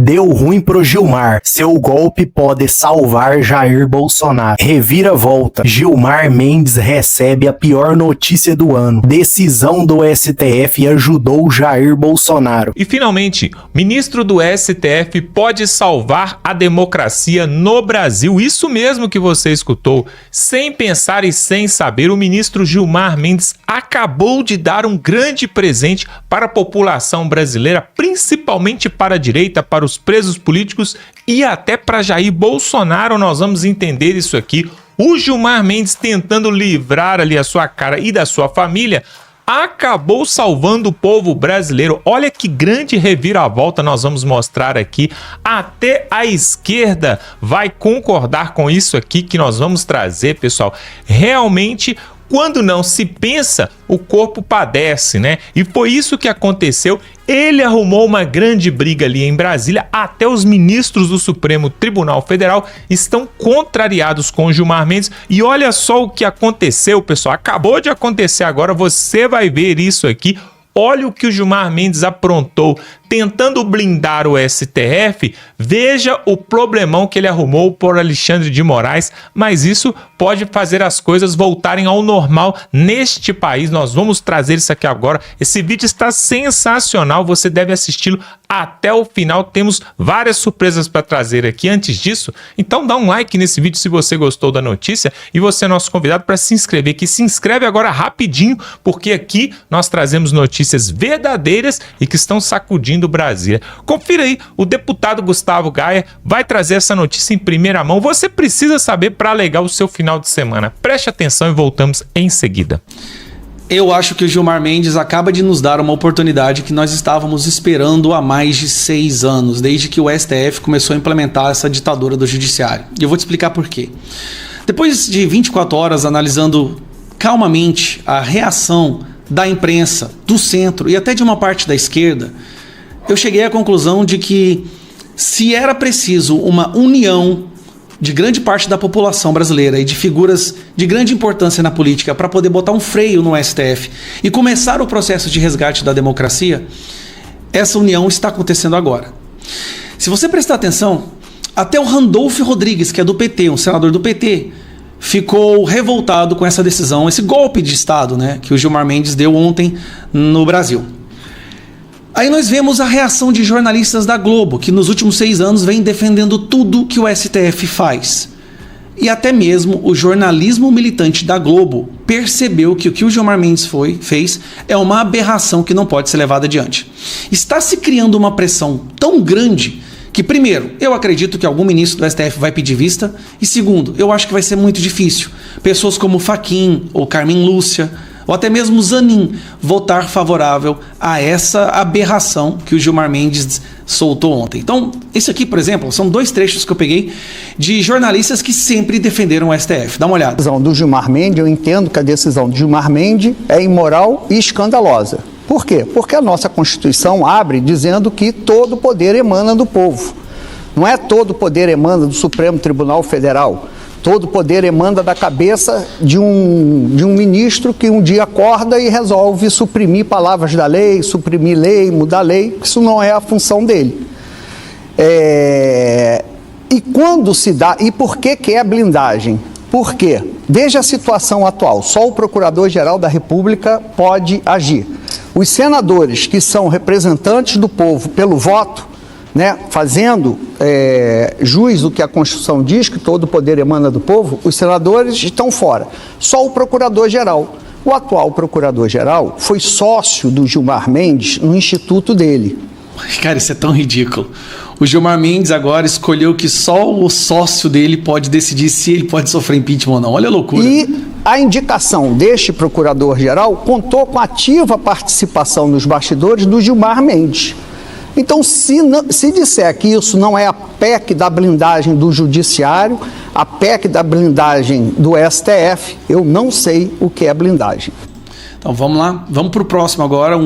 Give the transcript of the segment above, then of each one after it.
Deu ruim pro Gilmar. Seu golpe pode salvar Jair Bolsonaro. Reviravolta. Gilmar Mendes recebe a pior notícia do ano. Decisão do STF ajudou Jair Bolsonaro. E finalmente, ministro do STF pode salvar a democracia no Brasil. Isso mesmo que você escutou. Sem pensar e sem saber, o ministro Gilmar Mendes acabou de dar um grande presente para a população brasileira, principalmente para a direita, para os presos políticos e até para Jair Bolsonaro. Nós vamos entender isso aqui. O Gilmar Mendes, tentando livrar ali a sua cara e da sua família, acabou salvando o povo brasileiro. Olha que grande reviravolta nós vamos mostrar aqui. Até a esquerda vai concordar com isso aqui que nós vamos trazer, pessoal. Realmente, quando não se pensa, o corpo padece, né? E foi isso que aconteceu. Ele arrumou uma grande briga ali em Brasília. Até os ministros do Supremo Tribunal Federal estão contrariados com o Gilmar Mendes. E olha só o que aconteceu, pessoal. Acabou de acontecer agora. Você vai ver isso aqui. Olha o que o Gilmar Mendes aprontou, tentando blindar o STF. Veja o problemão que ele arrumou por Alexandre de Moraes, mas isso pode fazer as coisas voltarem ao normal neste país. Nós vamos trazer isso aqui agora. Esse vídeo está sensacional, você deve assisti-lo até o final. Temos várias surpresas para trazer aqui antes disso. Então dá um like nesse vídeo se você gostou da notícia e você é nosso convidado para se inscrever, que se inscreve agora rapidinho, porque aqui nós trazemos notícias verdadeiras e que estão sacudindo o Brasil. Confira aí, o deputado Gustavo Gaia vai trazer essa notícia em primeira mão. Você precisa saber para alegar o seu final de semana. Preste atenção e voltamos em seguida. Eu acho que o Gilmar Mendes acaba de nos dar uma oportunidade que nós estávamos esperando há mais de 6 anos, desde que o STF começou a implementar essa ditadura do judiciário. E eu vou te explicar por quê. Depois de 24 horas analisando calmamente a reação da imprensa, do centro e até de uma parte da esquerda, eu cheguei à conclusão de que se era preciso uma união de grande parte da população brasileira e de figuras de grande importância na política para poder botar um freio no STF e começar o processo de resgate da democracia, essa união está acontecendo agora. Se você prestar atenção, até o Randolfo Rodrigues, que é do PT, um senador do PT, ficou revoltado com essa decisão, esse golpe de Estado, né, que o Gilmar Mendes deu ontem no Brasil. Aí nós vemos a reação de jornalistas da Globo, que nos últimos 6 anos vem defendendo tudo que o STF faz. E até mesmo o jornalismo militante da Globo percebeu que o que o Gilmar Mendes fez é uma aberração que não pode ser levada adiante. Está se criando uma pressão tão grande que, primeiro, eu acredito que algum ministro do STF vai pedir vista, e segundo, eu acho que vai ser muito difícil pessoas como Fachin ou Carmen Lúcia, ou até mesmo Zanin, votar favorável a essa aberração que o Gilmar Mendes soltou ontem. Então, esse aqui, por exemplo, são 2 trechos que eu peguei de jornalistas que sempre defenderam o STF. Dá uma olhada. A decisão do Gilmar Mendes, eu entendo que a decisão do Gilmar Mendes é imoral e escandalosa. Por quê? Porque a nossa Constituição abre dizendo que todo poder emana do povo. Não é todo poder emana do Supremo Tribunal Federal. Todo poder emana da cabeça de um ministro que um dia acorda e resolve suprimir palavras da lei, suprimir lei, mudar lei. Isso não é a função dele. E quando se dá... E por que é blindagem? Por quê? Desde a situação atual, só o Procurador-Geral da República pode agir. Os senadores, que são representantes do povo pelo voto, né, fazendo jus do que a Constituição diz, que todo poder emana do povo, os senadores estão fora. Só o Procurador-Geral. O atual Procurador-Geral foi sócio do Gilmar Mendes no instituto dele. Cara, isso é tão ridículo. O Gilmar Mendes agora escolheu que só o sócio dele pode decidir se ele pode sofrer impeachment ou não. Olha a loucura. E a indicação deste Procurador-Geral contou com ativa participação nos bastidores do Gilmar Mendes. Então, se disser que isso não é a PEC da blindagem do Judiciário, a PEC da blindagem do STF, eu não sei o que é blindagem. Então, vamos lá. Vamos para o próximo agora,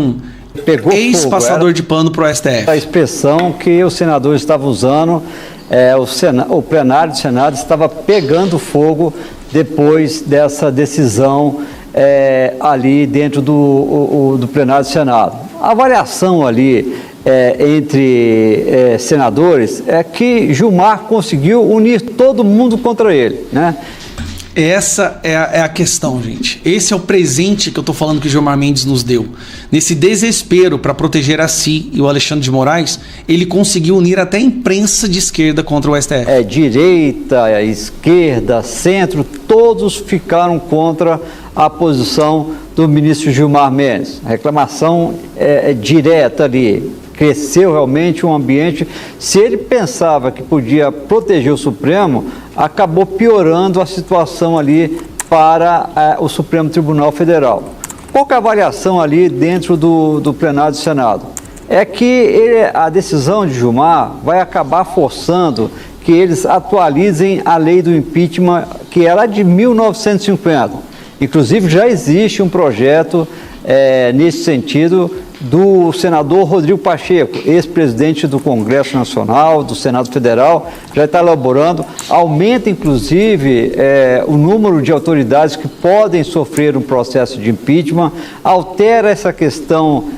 ex-passador de pano para o STF. A expressão que os senadores estavam usando, o plenário do Senado estava pegando fogo depois dessa decisão ali dentro do plenário do Senado. A avaliação ali entre senadores, é que Gilmar conseguiu unir todo mundo contra ele, né? Essa é a questão, gente. Esse é o presente que eu tô falando que o Gilmar Mendes nos deu. Nesse desespero para proteger a si e o Alexandre de Moraes, ele conseguiu unir até a imprensa de esquerda contra o STF. Direita, esquerda, centro, todos ficaram contra a posição do ministro Gilmar Mendes. A reclamação é direta ali. Cresceu realmente um ambiente. Se ele pensava que podia proteger o Supremo, acabou piorando a situação ali para o Supremo Tribunal Federal. Qual que é a avaliação ali dentro do plenário do Senado? É que a decisão de Gilmar vai acabar forçando que eles atualizem a lei do impeachment, que era de 1950. Inclusive, já existe um projeto nesse sentido do senador Rodrigo Pacheco, ex-presidente do Congresso Nacional, do Senado Federal, já está elaborando, aumenta inclusive o número de autoridades que podem sofrer um processo de impeachment, altera essa questão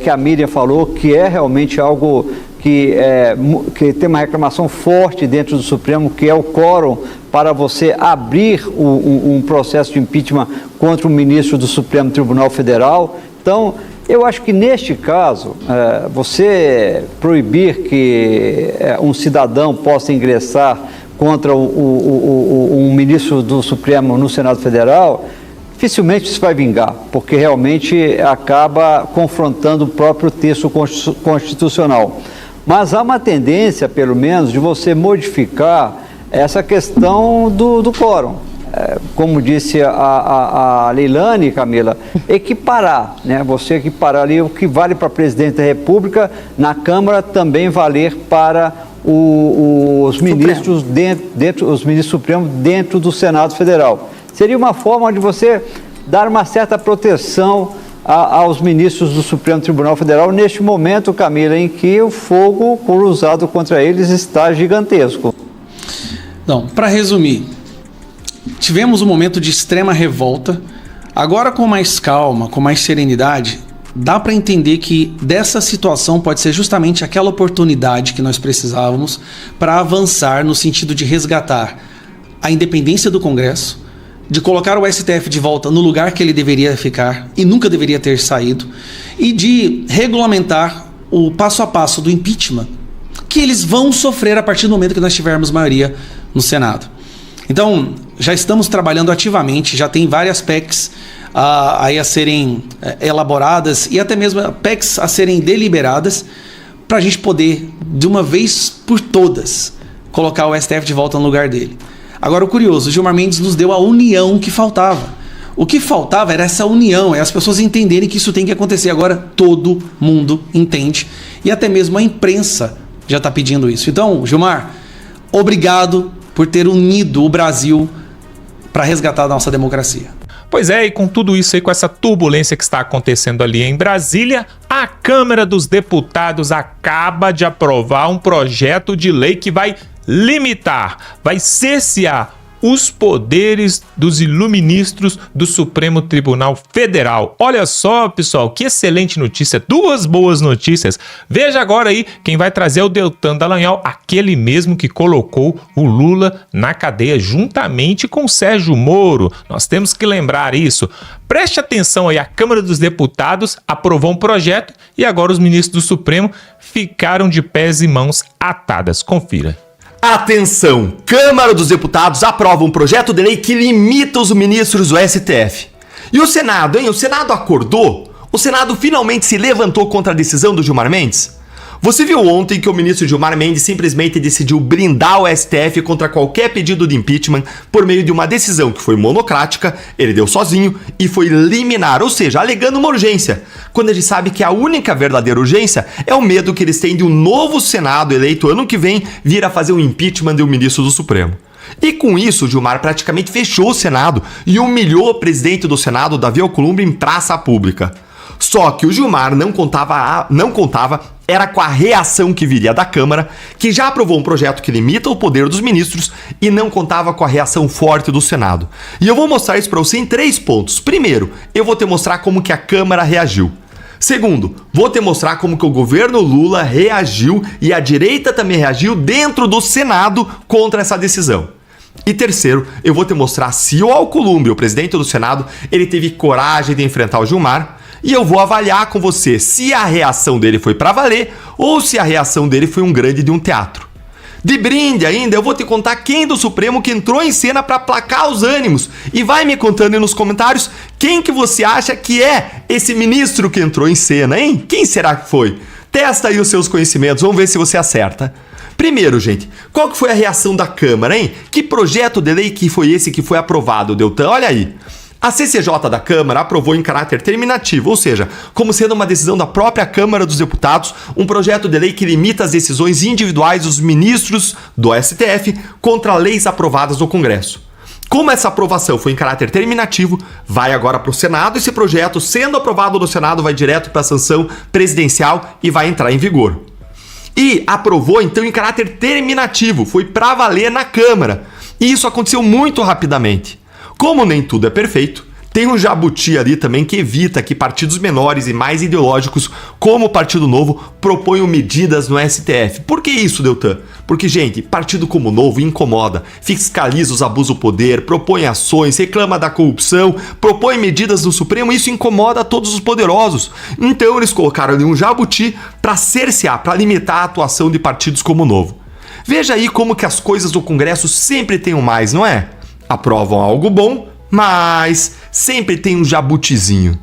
que a Miriam falou, que é realmente algo que tem uma reclamação forte dentro do Supremo, que é o quórum para você abrir um processo de impeachment contra um ministro do Supremo Tribunal Federal. Então, eu acho que neste caso, você proibir que um cidadão possa ingressar contra um ministro do Supremo no Senado Federal, dificilmente isso vai vingar, porque realmente acaba confrontando o próprio texto constitucional. Mas há uma tendência, pelo menos, de você modificar essa questão do quórum. Como disse a Leilane, Camila, equiparar, né? Você equiparar ali o que vale para presidente da República, na Câmara também valer para os ministros os ministros supremos dentro do Senado Federal. Seria uma forma de você dar uma certa proteção aos ministros do Supremo Tribunal Federal neste momento, Camila, em que o fogo cruzado contra eles está gigantesco. Então, para resumir, tivemos um momento de extrema revolta. Agora, com mais calma, com mais serenidade, dá para entender que dessa situação pode ser justamente aquela oportunidade que nós precisávamos para avançar no sentido de resgatar a independência do Congresso, de colocar o STF de volta no lugar que ele deveria ficar e nunca deveria ter saído, e de regulamentar o passo a passo do impeachment, que eles vão sofrer a partir do momento que nós tivermos maioria no Senado. Então, já estamos trabalhando ativamente, já tem várias PECs aí a serem elaboradas e até mesmo PECs a serem deliberadas para a gente poder, de uma vez por todas, colocar o STF de volta no lugar dele. Agora, o curioso, o Gilmar Mendes nos deu a união que faltava. O que faltava era essa união, as pessoas entenderem que isso tem que acontecer. Agora todo mundo entende e até mesmo a imprensa já está pedindo isso. Então, Gilmar, obrigado por ter unido o Brasil para resgatar a nossa democracia. Pois é, e com tudo isso aí, com essa turbulência que está acontecendo ali em Brasília, a Câmara dos Deputados acaba de aprovar um projeto de lei que vai limitar, vai cercear os poderes dos iluministros do Supremo Tribunal Federal. Olha só, pessoal, que excelente notícia, duas boas notícias. Veja agora aí quem vai trazer o Deltan Dallagnol, aquele mesmo que colocou o Lula na cadeia juntamente com Sérgio Moro. Nós temos que lembrar isso. Preste atenção aí, a Câmara dos Deputados aprovou um projeto e agora os ministros do Supremo ficaram de pés e mãos atadas. Confira. Atenção! Câmara dos Deputados aprova um projeto de lei que limita os ministros do STF. E o Senado, hein? O Senado acordou? O Senado finalmente se levantou contra a decisão do Gilmar Mendes? Você viu ontem que o ministro Gilmar Mendes simplesmente decidiu blindar o STF contra qualquer pedido de impeachment por meio de uma decisão que foi monocrática, ele deu sozinho e foi liminar, ou seja, alegando uma urgência, quando a gente sabe que a única verdadeira urgência é o medo que eles têm de um novo Senado eleito ano que vem vir a fazer um impeachment de um ministro do Supremo. E com isso, o Gilmar praticamente fechou o Senado e humilhou o presidente do Senado, Davi Alcolumbre, em praça pública. Só que o Gilmar não contava era com a reação que viria da Câmara, que já aprovou um projeto que limita o poder dos ministros e não contava com a reação forte do Senado. E eu vou mostrar isso para você em 3 pontos. Primeiro, eu vou te mostrar como que a Câmara reagiu. Segundo, vou te mostrar como que o governo Lula reagiu e a direita também reagiu dentro do Senado contra essa decisão. E terceiro, eu vou te mostrar se o Alcolumbre, o presidente do Senado, ele teve coragem de enfrentar o Gilmar, e eu vou avaliar com você se a reação dele foi pra valer ou se a reação dele foi um grande de um teatro. De brinde ainda, eu vou te contar quem do Supremo que entrou em cena para aplacar os ânimos. E vai me contando aí nos comentários quem que você acha que é esse ministro que entrou em cena, hein? Quem será que foi? Testa aí os seus conhecimentos, vamos ver se você acerta. Primeiro, gente, qual que foi a reação da Câmara, hein? Que projeto de lei que foi esse que foi aprovado, Deltan? Olha aí. A CCJ da Câmara aprovou em caráter terminativo, ou seja, como sendo uma decisão da própria Câmara dos Deputados, um projeto de lei que limita as decisões individuais dos ministros do STF contra leis aprovadas no Congresso. Como essa aprovação foi em caráter terminativo, vai agora para o Senado. Esse projeto, sendo aprovado no Senado, vai direto para a sanção presidencial e vai entrar em vigor. E aprovou então em caráter terminativo, foi para valer na Câmara. E isso aconteceu muito rapidamente. Como nem tudo é perfeito, tem um jabuti ali também que evita que partidos menores e mais ideológicos, como o Partido Novo, proponham medidas no STF. Por que isso, Deltan? Porque, gente, partido como o Novo incomoda, fiscaliza os abusos do poder, propõe ações, reclama da corrupção, propõe medidas no Supremo, e isso incomoda todos os poderosos. Então eles colocaram ali um jabuti para cercear, para limitar a atuação de partidos como o Novo. Veja aí como que as coisas do Congresso sempre têm um mais, não é? Aprovam algo bom, mas sempre tem um jabutizinho.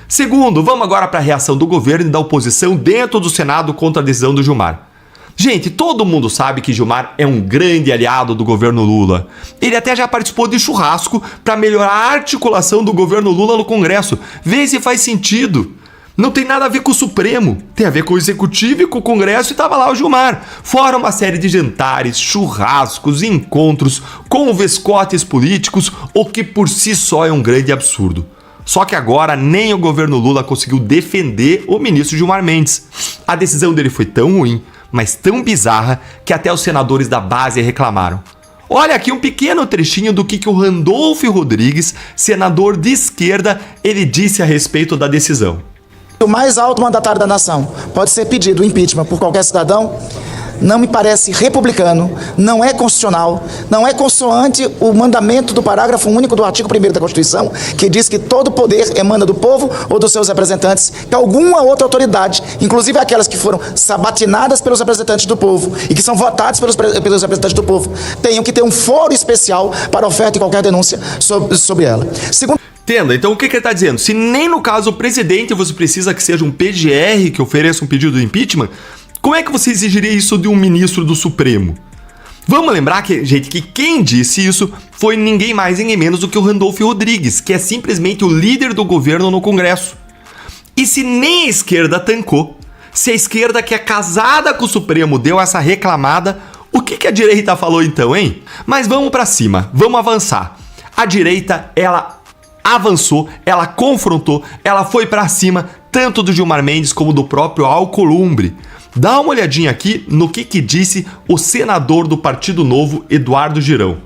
Segundo, vamos agora para a reação do governo e da oposição dentro do Senado contra a decisão do Gilmar. Gente, todo mundo sabe que Gilmar é um grande aliado do governo Lula. Ele até já participou de churrasco para melhorar a articulação do governo Lula no Congresso. Vê se faz sentido. Não tem nada a ver com o Supremo, tem a ver com o Executivo e com o Congresso, e tava lá o Gilmar. Fora uma série de jantares, churrascos, encontros com vescotes políticos, o que por si só é um grande absurdo. Só que agora nem o governo Lula conseguiu defender o ministro Gilmar Mendes. A decisão dele foi tão ruim, mas tão bizarra, que até os senadores da base reclamaram. Olha aqui um pequeno trechinho do que o Randolfo Rodrigues, senador de esquerda, ele disse a respeito da decisão. O mais alto mandatário da nação pode ser pedido o impeachment por qualquer cidadão, não me parece republicano, não é constitucional, não é consoante o mandamento do parágrafo único do artigo 1º da Constituição, que diz que todo poder emana do povo ou dos seus representantes, que alguma outra autoridade, inclusive aquelas que foram sabatinadas pelos representantes do povo e que são votadas pelos representantes do povo, tenham que ter um foro especial para oferta de qualquer denúncia sobre ela. Segundo... Entenda, então o que ele está dizendo? Se nem no caso o presidente você precisa que seja um PGR que ofereça um pedido de impeachment, como é que você exigiria isso de um ministro do Supremo? Vamos lembrar que, gente, que quem disse isso foi ninguém mais ninguém menos do que o Randolfo Rodrigues, que é simplesmente o líder do governo no Congresso. E se nem a esquerda tancou, se a esquerda que é casada com o Supremo deu essa reclamada, o que a direita falou então, hein? Mas vamos para cima, vamos avançar. A direita, ela avançou, ela confrontou, ela foi pra cima, tanto do Gilmar Mendes como do próprio Alcolumbre. Dá uma olhadinha aqui no que disse o senador do Partido Novo, Eduardo Girão.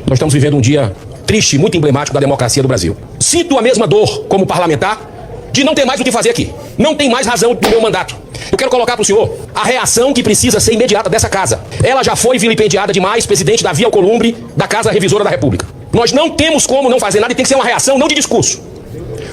Nós estamos vivendo um dia triste, muito emblemático da democracia do Brasil. Sinto a mesma dor como parlamentar de não ter mais o que fazer aqui. Não tem mais razão do meu mandato. Eu quero colocar para o senhor a reação que precisa ser imediata dessa casa. Ela já foi vilipendiada demais, presidente Davi Alcolumbre, da Casa Revisora da República. Nós não temos como não fazer nada e tem que ser uma reação não de discurso,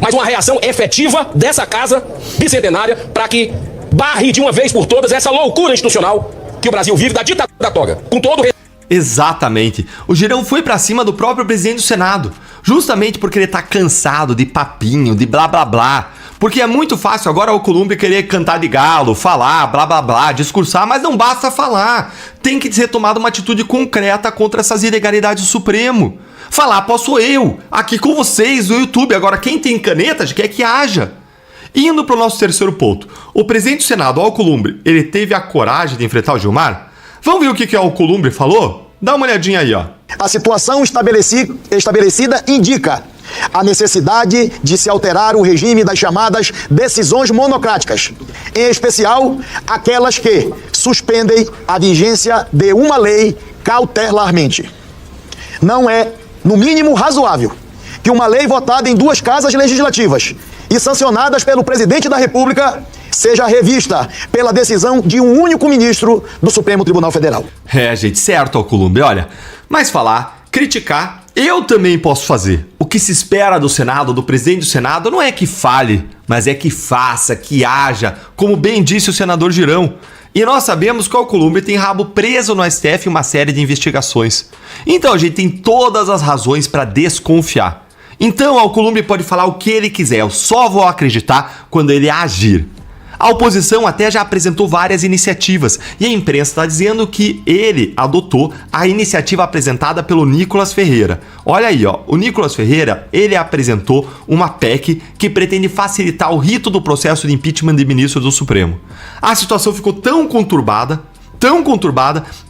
mas uma reação efetiva dessa casa bicentenária para que barre de uma vez por todas essa loucura institucional que o Brasil vive da ditadura da toga. Com todo Exatamente. O Girão foi pra cima do próprio presidente do Senado, justamente porque ele tá cansado de papinho, de blá blá blá. Porque é muito fácil agora o Alcolumbre querer cantar de galo, falar, blá blá blá, discursar, mas não basta falar. Tem que ser tomada uma atitude concreta contra essas ilegalidades do Supremo. Falar posso eu, aqui com vocês no YouTube. Agora quem tem canetas quer que haja. Indo pro nosso terceiro ponto, o presidente do Senado, Alcolumbre, ele teve a coragem de enfrentar o Gilmar? Vamos ver o que o Alcolumbre falou? Dá uma olhadinha aí, ó. A situação estabelecida indica a necessidade de se alterar o regime das chamadas decisões monocráticas, em especial aquelas que suspendem a vigência de uma lei cautelarmente. Não é, no mínimo, razoável que uma lei votada em duas casas legislativas e sancionadas pelo presidente da República seja revista pela decisão de um único ministro do Supremo Tribunal Federal. Gente, certo, Alcolumbre, olha, mas falar, criticar, eu também posso fazer. O que se espera do Senado, do presidente do Senado, não é que fale, mas é que faça, que haja, como bem disse o senador Girão. E nós sabemos que o Alcolumbre tem rabo preso no STF em uma série de investigações. Então a gente tem todas as razões para desconfiar. Então o Alcolumbre pode falar o que ele quiser, eu só vou acreditar quando ele agir. A oposição até já apresentou várias iniciativas e a imprensa está dizendo que ele adotou a iniciativa apresentada pelo Nicolas Ferreira. Olha aí, ó, o Nicolas Ferreira, ele apresentou uma PEC que pretende facilitar o rito do processo de impeachment de ministros do Supremo. A situação ficou tão conturbada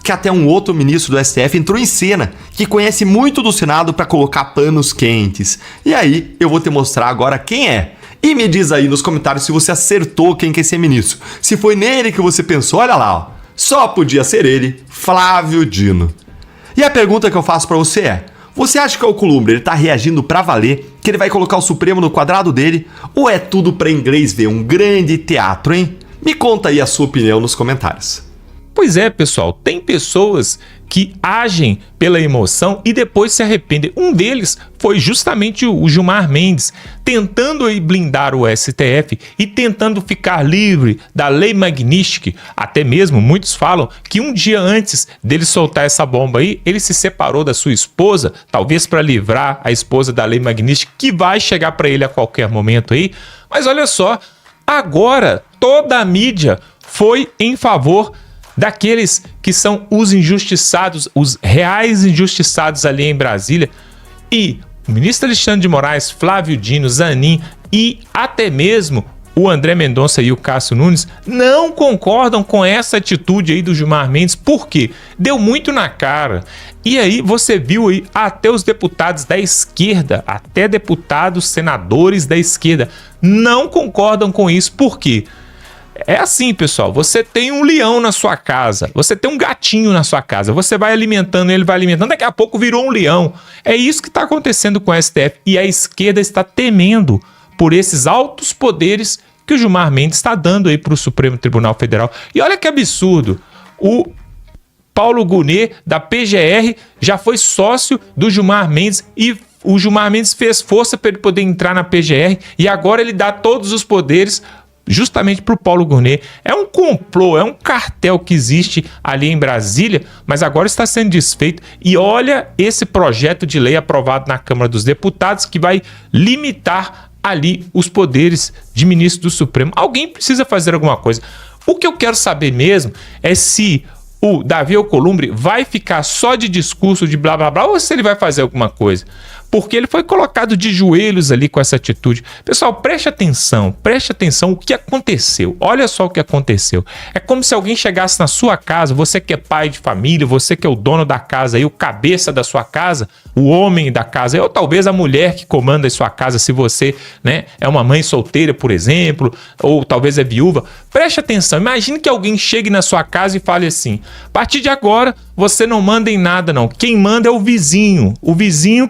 que até um outro ministro do STF entrou em cena, que conhece muito do Senado para colocar panos quentes. E aí, eu vou te mostrar agora quem é. E me diz aí nos comentários se você acertou quem quer ser ministro. Se foi nele que você pensou, olha lá, ó. Só podia ser ele, Flávio Dino. E a pergunta que eu faço pra você é: você acha que o Alcolumbre ele tá reagindo pra valer, que ele vai colocar o Supremo no quadrado dele, ou é tudo pra inglês ver, um grande teatro, hein? Me conta aí a sua opinião nos comentários. Pois é, pessoal, tem pessoas que agem pela emoção e depois se arrependem. Um deles foi justamente o Gilmar Mendes, tentando aí blindar o STF e tentando ficar livre da Lei Magnitsky. Até mesmo muitos falam que um dia antes dele soltar essa bomba aí, ele se separou da sua esposa, talvez para livrar a esposa da Lei Magnitsky, que vai chegar para ele a qualquer momento aí. Mas olha só, agora toda a mídia foi em favor daqueles que são os injustiçados, os reais injustiçados ali em Brasília. E o ministro Alexandre de Moraes, Flávio Dino, Zanin e até mesmo o André Mendonça e o Cássio Nunes não concordam com essa atitude aí do Gilmar Mendes. Por quê? Deu muito na cara. E aí você viu aí até os deputados da esquerda, até deputados, senadores da esquerda não concordam com isso. Por quê? É assim, pessoal, você tem um leão na sua casa, você tem um gatinho na sua casa, você vai alimentando, ele vai alimentando, daqui a pouco virou um leão. É isso que está acontecendo com o STF e a esquerda está temendo por esses altos poderes que o Gilmar Mendes está dando aí para o Supremo Tribunal Federal. E olha que absurdo, o Paulo Gonet, da PGR, já foi sócio do Gilmar Mendes e o Gilmar Mendes fez força para ele poder entrar na PGR e agora ele dá todos os poderes justamente para o Paulo Gonet. É um complô, é um cartel que existe ali em Brasília, mas agora está sendo desfeito. E olha esse projeto de lei aprovado na Câmara dos Deputados que vai limitar ali os poderes de ministro do Supremo. Alguém precisa fazer alguma coisa. O que eu quero saber mesmo é se o Davi Alcolumbre vai ficar só de discurso de blá blá blá ou se ele vai fazer alguma coisa. Porque ele foi colocado de joelhos ali com essa atitude. Pessoal, preste atenção o que aconteceu. Olha só o que aconteceu. É como se alguém chegasse na sua casa, você que é pai de família, você que é o dono da casa aí, o cabeça da sua casa, o homem da casa, ou talvez a mulher que comanda a sua casa, se você, né, é uma mãe solteira, por exemplo, ou talvez é viúva. Preste atenção, imagine que alguém chegue na sua casa e fale assim: a partir de agora, você não manda em nada não, quem manda é o vizinho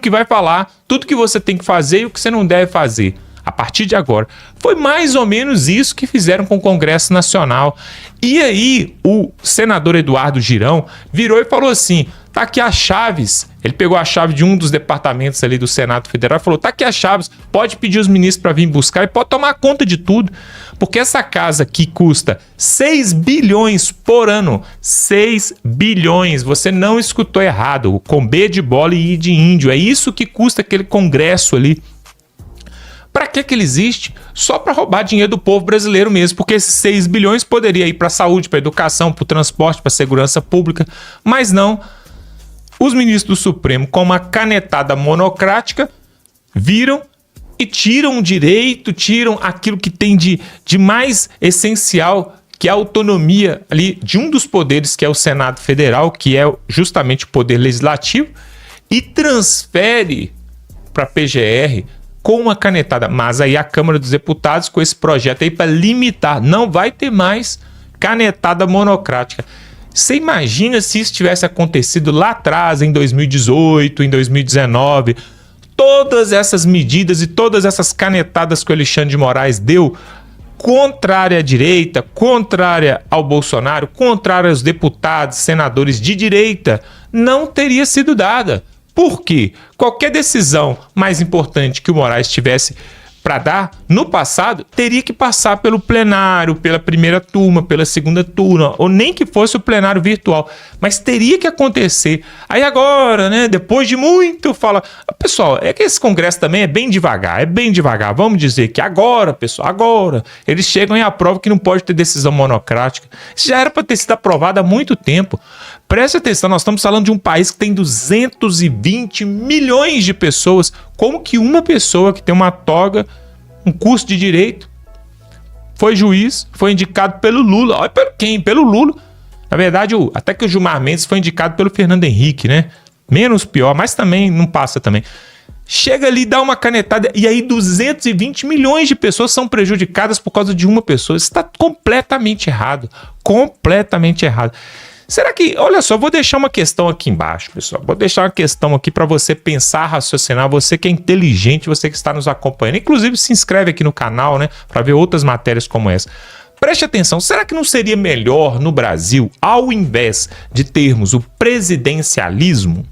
que vai falar tudo que você tem que fazer e o que você não deve fazer. A partir de agora. Foi mais ou menos isso que fizeram com o Congresso Nacional. E aí o senador Eduardo Girão virou e falou assim: tá aqui as chaves. Ele pegou a chave de um dos departamentos ali do Senado Federal e falou: tá aqui as chaves, pode pedir os ministros para vir buscar e pode tomar conta de tudo. Porque essa casa que custa 6 bilhões por ano, 6 bilhões, você não escutou errado, com B de bola e I de índio, é isso que custa aquele congresso ali. Para que ele existe? Só para roubar dinheiro do povo brasileiro mesmo, porque esses 6 bilhões poderia ir para a saúde, para a educação, para o transporte, para a segurança pública, mas não. Os ministros do Supremo, com uma canetada monocrática, viram e tiram o direito, tiram aquilo que tem de mais essencial, que é a autonomia ali de um dos poderes, que é o Senado Federal, que é justamente o poder legislativo, e transfere para a PGR com uma canetada. Mas aí a Câmara dos Deputados, com esse projeto aí para limitar, não vai ter mais canetada monocrática. Você imagina se isso tivesse acontecido lá atrás, em 2018, em 2019... todas essas medidas e todas essas canetadas que o Alexandre de Moraes deu, contrária à direita, contrária ao Bolsonaro, contrária aos deputados, senadores de direita, não teria sido dada. Por quê? Qualquer decisão mais importante que o Moraes tivesse para dar, no passado, teria que passar pelo plenário, pela primeira turma, pela segunda turma, ou nem que fosse o plenário virtual, mas teria que acontecer. Aí agora, né, depois de muito fala... Pessoal, é que esse congresso também é bem devagar, vamos dizer que agora, pessoal, agora, eles chegam e aprovam que não pode ter decisão monocrática. Isso já era para ter sido aprovado há muito tempo. Preste atenção, nós estamos falando de um país que tem 220 milhões de pessoas. Como que uma pessoa que tem uma toga, um curso de direito, foi juiz, foi indicado pelo Lula? Olha, pelo quem? Pelo Lula. Na verdade, até que o Gilmar Mendes foi indicado pelo Fernando Henrique, né? Menos pior, mas também não passa também. Chega ali, dá uma canetada, e aí 220 milhões de pessoas são prejudicadas por causa de uma pessoa. Isso está completamente errado. Completamente errado. Será que... Olha só, vou deixar uma questão aqui embaixo, pessoal. Vou deixar uma questão aqui para você pensar, raciocinar. Você que é inteligente, você que está nos acompanhando. Inclusive, se inscreve aqui no canal, né? Para ver outras matérias como essa. Preste atenção. Será que não seria melhor no Brasil, ao invés de termos o presidencialismo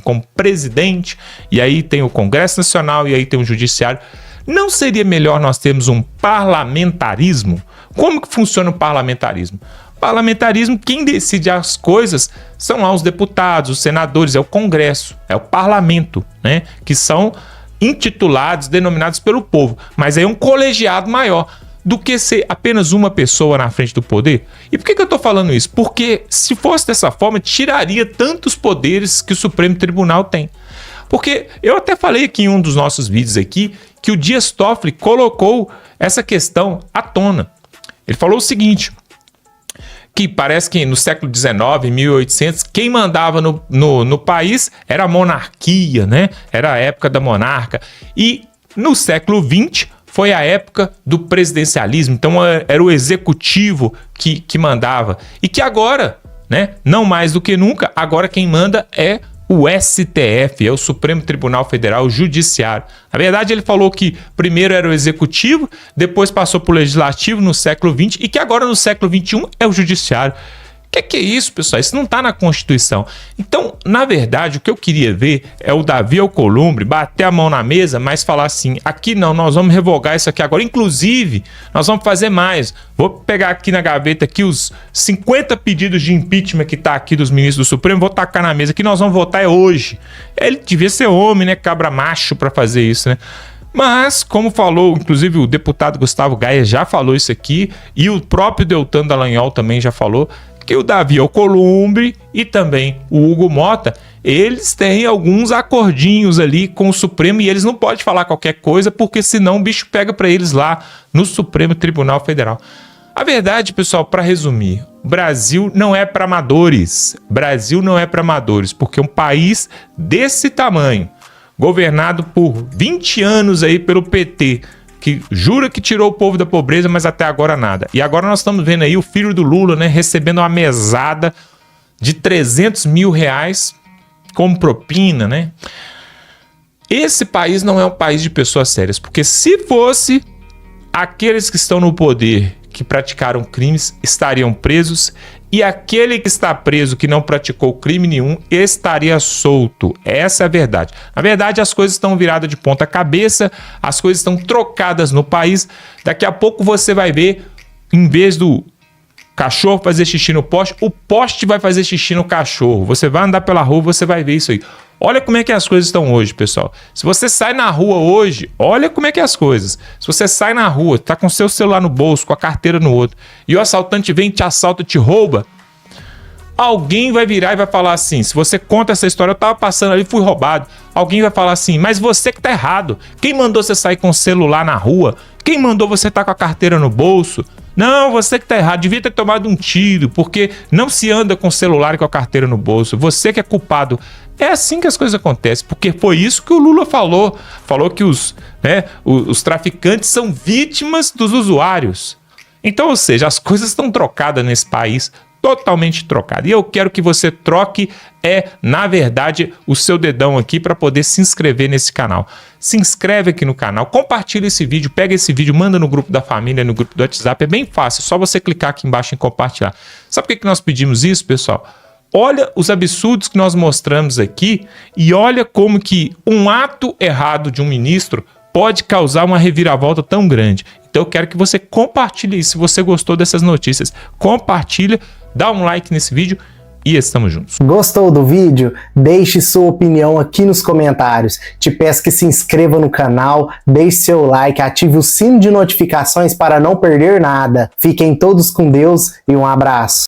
como presidente, e aí tem o Congresso Nacional, e aí tem o Judiciário, não seria melhor nós termos um parlamentarismo? Como que funciona o parlamentarismo? Parlamentarismo, quem decide as coisas são lá os deputados, os senadores, é o Congresso, é o parlamento, né? Que são intitulados, denominados pelo povo, mas é um colegiado maior do que ser apenas uma pessoa na frente do poder. E por que eu estou falando isso? Porque se fosse dessa forma, tiraria tantos poderes que o Supremo Tribunal tem. Porque eu até falei aqui em um dos nossos vídeos aqui que o Dias Toffoli colocou essa questão à tona. Ele falou o seguinte, que parece que no século XIX, 1800, quem mandava no país era a monarquia, né? Era a época da monarca. E no século XX foi a época do presidencialismo, então era o executivo que mandava. E que agora, né, não mais do que nunca, agora quem manda é o STF, é o Supremo Tribunal Federal, o Judiciário. Na verdade, ele falou que primeiro era o Executivo, depois passou para o Legislativo no século XX e que agora no século XXI é o Judiciário. O que é isso, pessoal? Isso não está na Constituição. Então, na verdade, o que eu queria ver é o Davi Alcolumbre bater a mão na mesa, mas falar assim, aqui não, nós vamos revogar isso aqui agora. Inclusive, nós vamos fazer mais. Vou pegar aqui na gaveta aqui os 50 pedidos de impeachment que tá aqui dos ministros do Supremo, vou tacar na mesa, que nós vamos votar é hoje. Ele devia ser homem, né? Cabra macho para fazer isso, né? Mas, como falou, inclusive o deputado Gustavo Gaia já falou isso aqui, e o próprio Deltan Dallagnol também já falou, que o Davi Alcolumbre e também o Hugo Mota, eles têm alguns acordinhos ali com o Supremo e eles não podem falar qualquer coisa, porque senão o bicho pega para eles lá no Supremo Tribunal Federal. A verdade, pessoal, para resumir, o Brasil não é para amadores. Brasil não é para amadores, porque um país desse tamanho, governado por 20 anos aí pelo PT, que jura que tirou o povo da pobreza, mas até agora nada. E agora nós estamos vendo aí o filho do Lula, né, recebendo uma mesada de 300 mil reais como propina, né? Esse país não é um país de pessoas sérias, porque se fosse, aqueles que estão no poder, que praticaram crimes, estariam presos, e aquele que está preso, que não praticou crime nenhum, estaria solto. Essa é a verdade. Na verdade, as coisas estão viradas de ponta cabeça, as coisas estão trocadas no país. Daqui a pouco você vai ver, em vez do cachorro fazer xixi no poste, o poste vai fazer xixi no cachorro. Você vai andar pela rua, você vai ver isso aí. Olha como é que as coisas estão hoje, pessoal. Se você sai na rua hoje, olha como é que é as coisas. Se você sai na rua, tá com seu celular no bolso, com a carteira no outro, e o assaltante vem, te assalta, te rouba, alguém vai virar e vai falar assim, se você conta essa história, eu tava passando ali, fui roubado. Alguém vai falar assim, mas você que tá errado. Quem mandou você sair com o celular na rua? Quem mandou você estar com a carteira no bolso? Não, você que tá errado, devia ter tomado um tiro, porque não se anda com o celular e com a carteira no bolso. Você que é culpado. É assim que as coisas acontecem, porque foi isso que o Lula falou. Falou que os traficantes são vítimas dos usuários. Então, ou seja, as coisas estão trocadas nesse país totalmente trocada. E eu quero que você troque, na verdade, o seu dedão aqui para poder se inscrever nesse canal. Se inscreve aqui no canal, compartilha esse vídeo, pega esse vídeo, manda no grupo da família, no grupo do WhatsApp. É bem fácil, é só você clicar aqui embaixo em compartilhar. Sabe por que nós pedimos isso, pessoal? Olha os absurdos que nós mostramos aqui e olha como que um ato errado de um ministro pode causar uma reviravolta tão grande. Então eu quero que você compartilhe isso. Se você gostou dessas notícias, compartilha, dá um like nesse vídeo e estamos juntos. Gostou do vídeo? Deixe sua opinião aqui nos comentários. Te peço que se inscreva no canal, deixe seu like, ative o sino de notificações para não perder nada. Fiquem todos com Deus e um abraço.